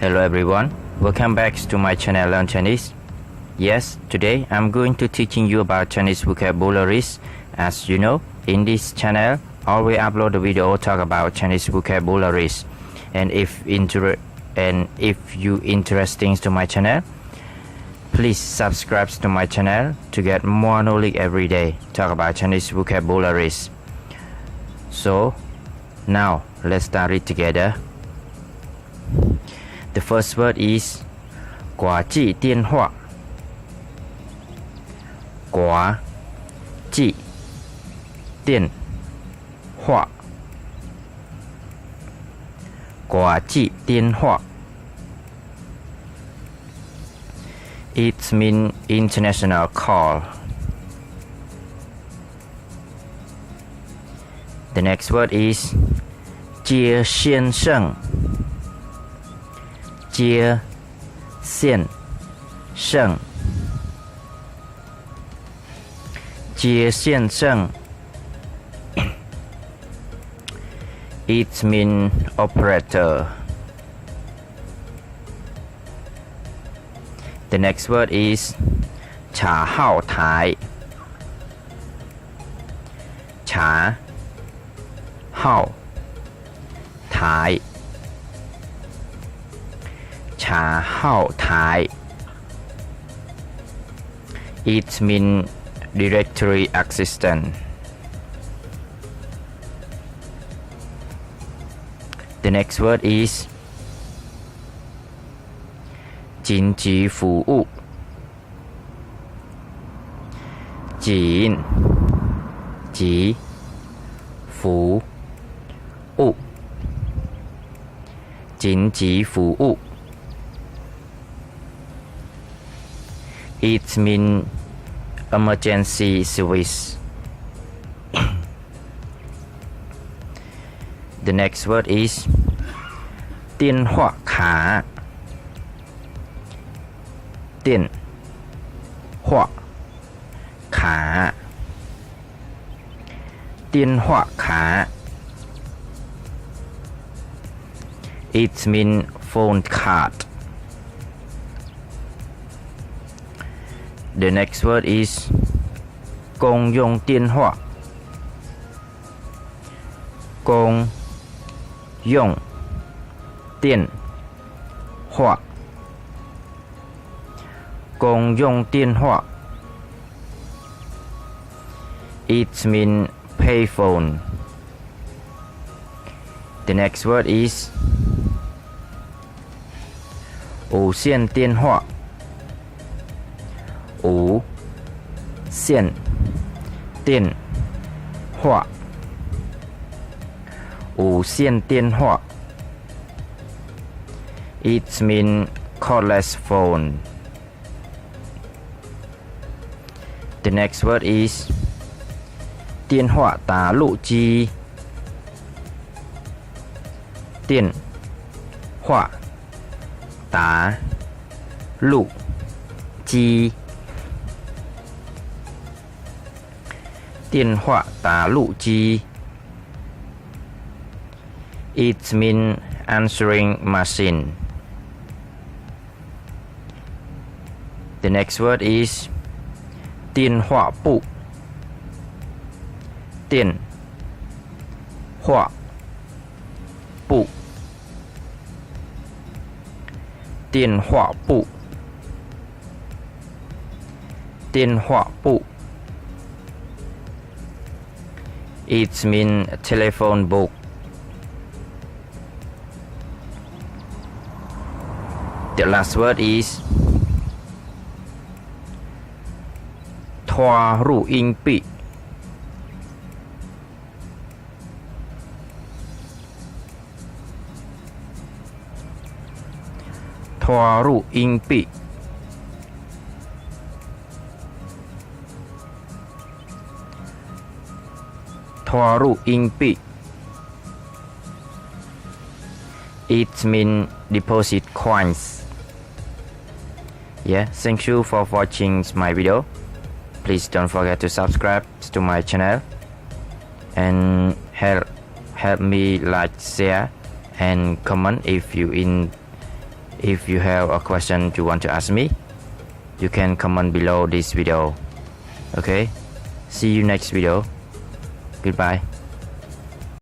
Hello everyone, welcome back to my channel Learn Chinese. Yes, today I'm going to teaching you about Chinese vocabularies. As you know, in this channel, I always upload a video talk about Chinese vocabularies. And if you interesting to my channel, please subscribe to my channel to get more knowledge every day. Talk about Chinese vocabularies. So now let's start it together. The first word is 挂机电话。挂机电话。挂机电话。It means international call. The next word is 接先生。接先生。接先生。It means operator. The next word is 查号台。查号台。查号台。It means directory assistant. The next word is 紧急服务。紧急服务。紧急服务。It means emergency service. The next word is 电话卡。电话卡。电话卡。It means phone card. The next word is 公用电话。公用电话。公用电话。It means payphone. The next word is 无线电话。无线电话。无线电话。It means cordless phone. The next word is 电话打录机。电话打录机。电话打录机。It means answering machine. The next word is 电话簿。电话簿。电话簿。电话簿。It means telephone book. The last word is 投入硬币。投入硬币。投入硬币。It means deposit coins. Yeah, thank you for watching my video. Please don't forget to subscribe to my channel and help me like, share and comment if you If you have a question you want to ask me, you can comment below this video. Okay, see you next video. Goodbye.